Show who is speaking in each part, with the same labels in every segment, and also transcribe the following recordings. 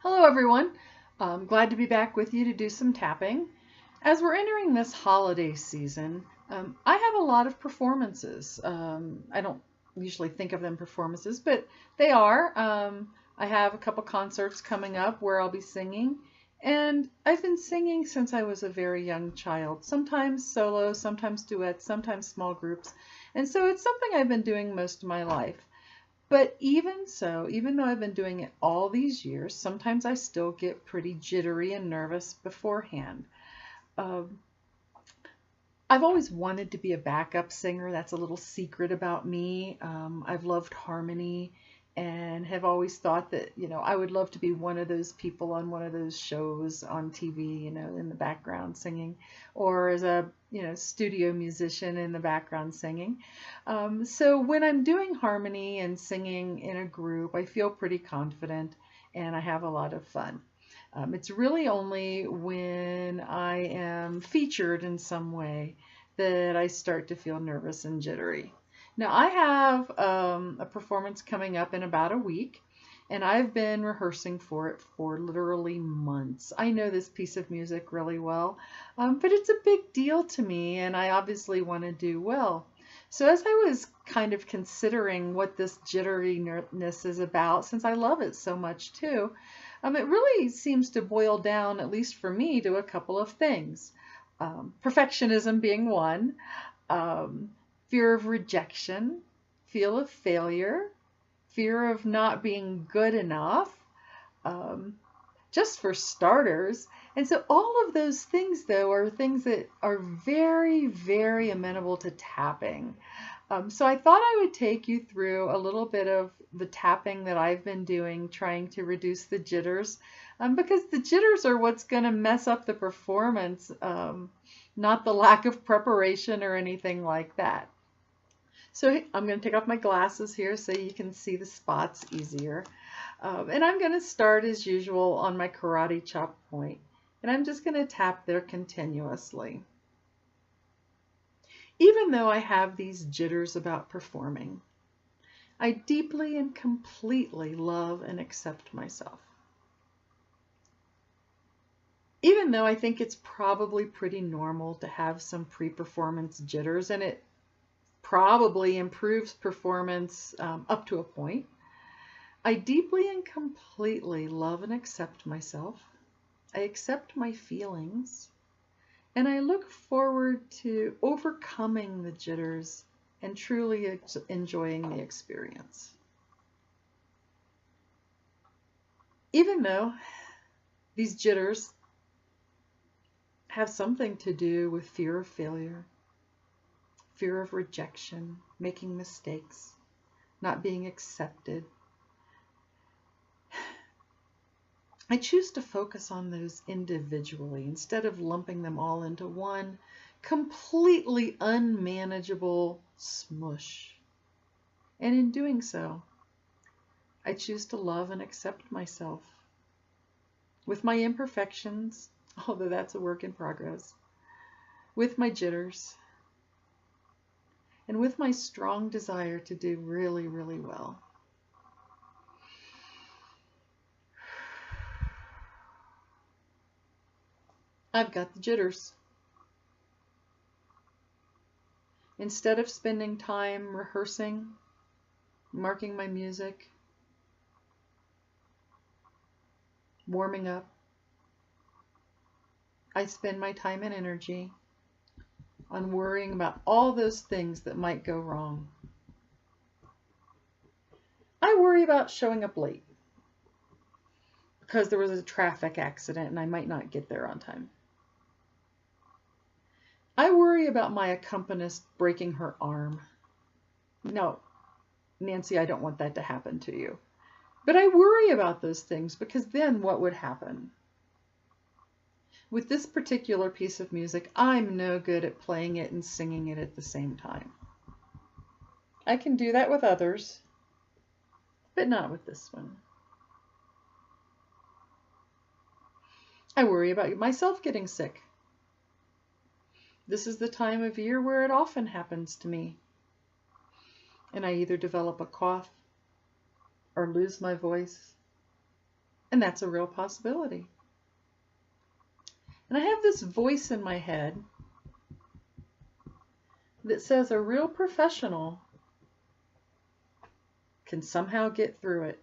Speaker 1: Hello everyone. I'm glad to be back with you to do some tapping. As we're entering this holiday season, I have a lot of performances. I don't usually think of them performances, but they are. I have a couple concerts coming up where I'll be singing, and I've been singing since I was a very young child, sometimes solo, sometimes duets, sometimes small groups, and so it's something I've been doing most of my life. But even so, even though I've been doing it all these years, sometimes I still get pretty jittery and nervous beforehand. Um, I've always wanted to be a backup singer. That's a little secret about me. I've loved harmony and have always thought that, I would love to be one of those people on one of those shows on TV, in the background singing, or as a, studio musician in the background singing. So when I'm doing harmony and singing in a group, I feel pretty confident and I have a lot of fun. It's really only when I am featured in some way that I start to feel nervous and jittery. Now, I have a performance coming up in about a week, and I've been rehearsing for it for literally months. I know this piece of music really well, but it's a big deal to me, and I obviously want to do well. So as I was kind of considering what this jitteriness is about, since I love it so much too, it really seems to boil down, at least for me, to a couple of things. Perfectionism being one, um, fear of rejection, fear of failure, fear of not being good enough, um, just for starters. And so all of those things, though, are things that are very, very amenable to tapping. So I thought I would take you through a little bit of the tapping that I've been doing, trying to reduce the jitters, because the jitters are what's going to mess up the performance, not the lack of preparation or anything like that. So I'm going to take off my glasses here so you can see the spots easier. And I'm going to start as usual on my karate chop point, and I'm just going to tap there continuously. Even though I have these jitters about performing, I deeply and completely love and accept myself. Even though I think it's probably pretty normal to have some pre-performance jitters, and it probably improves performance up to a point, I deeply and completely love and accept myself. I accept my feelings. And I look forward to overcoming the jitters and truly enjoying the experience. Even though these jitters have something to do with fear of failure, fear of rejection, making mistakes, not being accepted, I choose to focus on those individually instead of lumping them all into one completely unmanageable smush. And in doing so, I choose to love and accept myself with my imperfections, although that's a work in progress, with my jitters, and with my strong desire to do really, really well. I've got the jitters. Instead of spending time rehearsing, marking my music, warming up, I spend my time and energy on worrying about all those things that might go wrong. I worry about showing up late because there was a traffic accident and I might not get there on time. I worry about my accompanist breaking her arm. No, Nancy, I don't want that to happen to you. But I worry about those things because then what would happen? With this particular piece of music, I'm no good at playing it and singing it at the same time. I can do that with others, but not with this one. I worry about myself getting sick. This is the time of year where it often happens to me. And I either develop a cough or lose my voice And that's a real possibility. And I have this voice in my head that says a real professional can somehow get through it.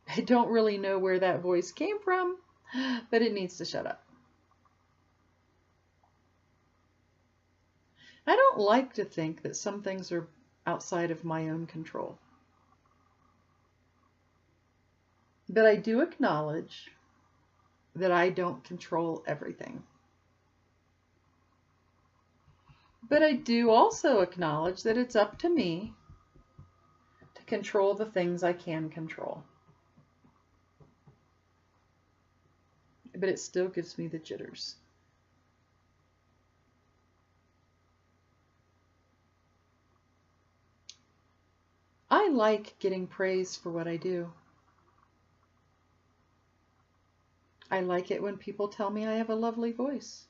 Speaker 1: I don't really know where that voice came from, but it needs to shut up. I don't like to think that some things are outside of my own control. But I do acknowledge that I don't control everything. But I do also acknowledge that it's up to me to control the things I can control. But it still gives me the jitters. I like getting praise for what I do. I like it when people tell me I have a lovely voice.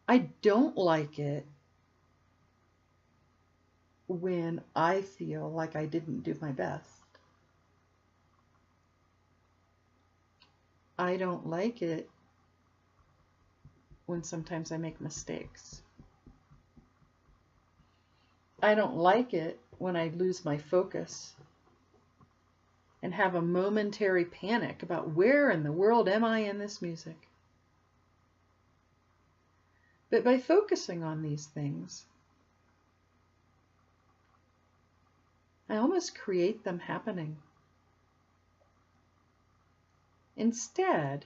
Speaker 1: I don't like it when I feel like I didn't do my best. I don't like it when sometimes I make mistakes. I don't like it when I lose my focus and have a momentary panic about where in the world am I in this music. But by focusing on these things, I almost create them happening. Instead,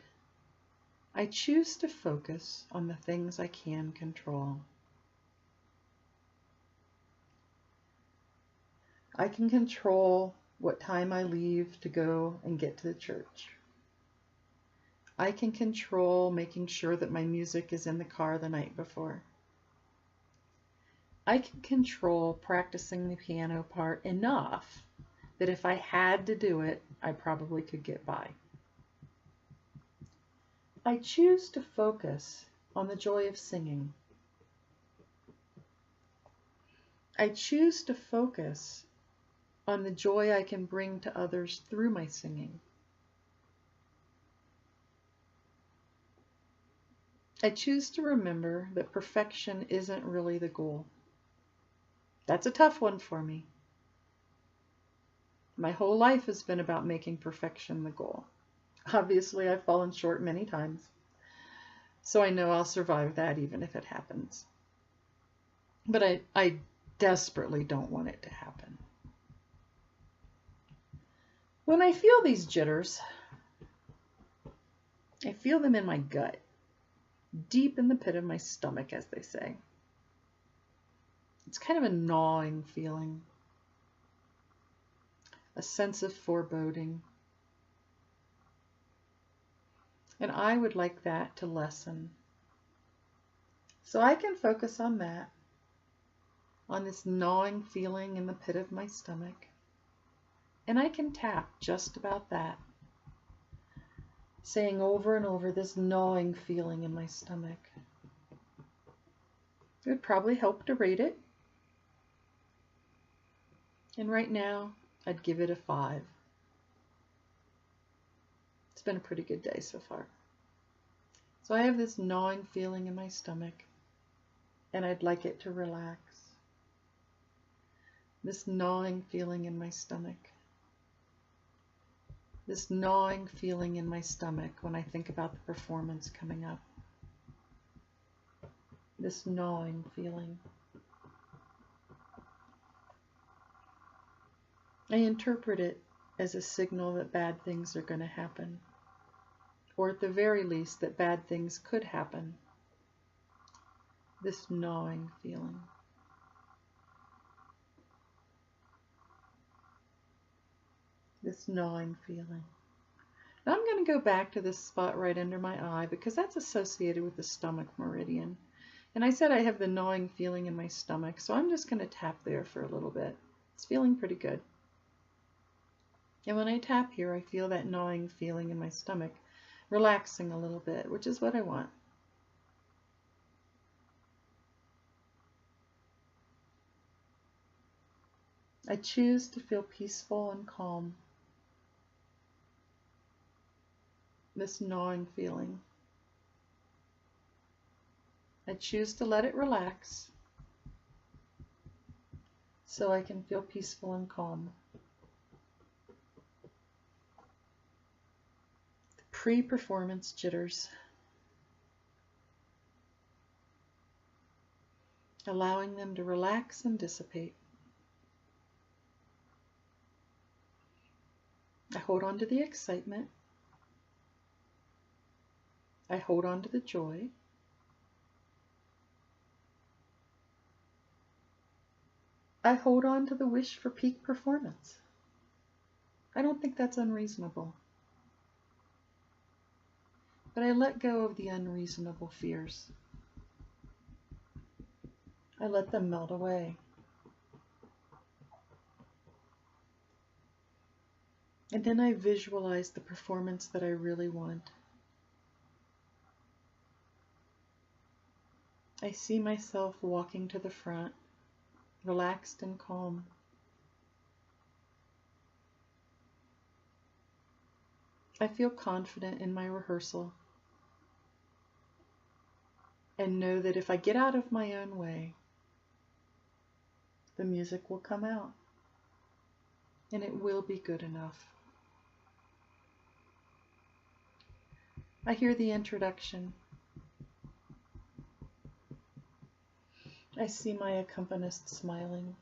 Speaker 1: I choose to focus on the things I can control. I can control what time I leave to go and get to the church. I can control making sure that my music is in the car the night before. I can control practicing the piano part enough that if I had to do it, I probably could get by. I choose to focus on the joy of singing. I choose to focus on the joy I can bring to others through my singing. I choose to remember that perfection isn't really the goal. That's a tough one for me. My whole life has been about making perfection the goal. Obviously, I've fallen short many times, so I know I'll survive that even if it happens. But I desperately don't want it to happen. When I feel these jitters, I feel them in my gut, deep in the pit of my stomach, as they say. It's kind of a gnawing feeling, a sense of foreboding. And I would like that to lessen. So I can focus on that, on this gnawing feeling in the pit of my stomach. And I can tap just about that, saying over and over this gnawing feeling in my stomach. It would probably help to rate it. And right now, I'd give it a 5. It's been a pretty good day so far. So I have this gnawing feeling in my stomach, and I'd like it to relax. This gnawing feeling in my stomach. This gnawing feeling in my stomach when I think about the performance coming up. This gnawing feeling. I interpret it as a signal that bad things are going to happen, or at the very least that bad things could happen. This gnawing feeling. This gnawing feeling. Now I'm going to go back to this spot right under my eye because that's associated with the stomach meridian. And I said I have the gnawing feeling in my stomach, so I'm just going to tap there for a little bit. It's feeling pretty good. And when I tap here, I feel that gnawing feeling in my stomach, relaxing a little bit, which is what I want. I choose to feel peaceful and calm. This gnawing feeling. I choose to let it relax so I can feel peaceful and calm. Pre-performance jitters. Allowing them to relax and dissipate. I hold on to the excitement. I hold on to the joy. I hold on to the wish for peak performance. I don't think that's unreasonable. But I let go of the unreasonable fears. I let them melt away. And then I visualize the performance that I really want. I see myself walking to the front, relaxed and calm. I feel confident in my rehearsal and know that if I get out of my own way, the music will come out and it will be good enough. I hear the introduction. I see my accompanist smiling.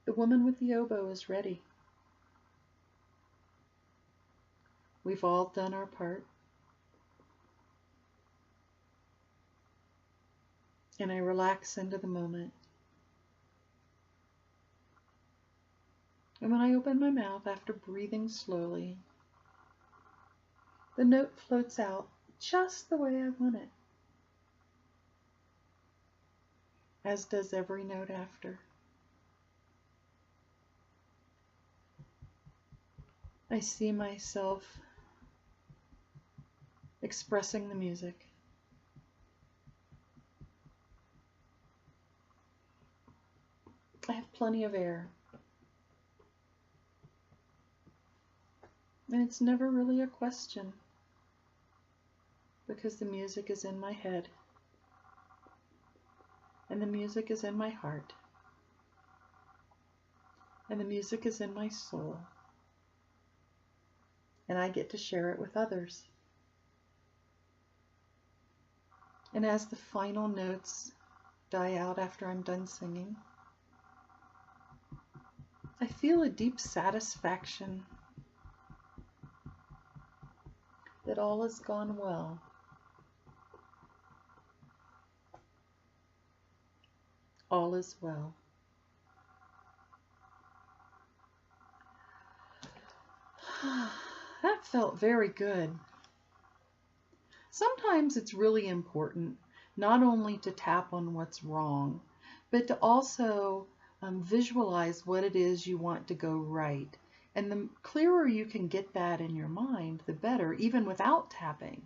Speaker 1: The woman with the oboe is ready. We've all done our part. And I relax into the moment. And when I open my mouth after breathing slowly, the note floats out just the way I want it, as does every note after. I see myself expressing the music. I have plenty of air. And it's never really a question, because the music is in my head, and the music is in my heart, and the music is in my soul, and I get to share it with others. And as the final notes die out after I'm done singing, I feel a deep satisfaction that all has gone well. All is well. That felt very good. Sometimes it's really important not only to tap on what's wrong, but to also visualize what it is you want to go right. And the clearer you can get that in your mind, the better, even without tapping.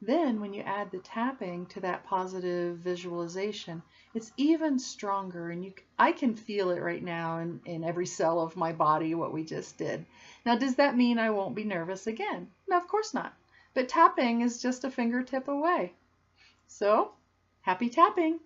Speaker 1: Then when you add the tapping to that positive visualization, it's even stronger. And I can feel it right now in every cell of my body, what we just did. Now, does that mean I won't be nervous again? No, of course not. But tapping is just a fingertip away. So, happy tapping!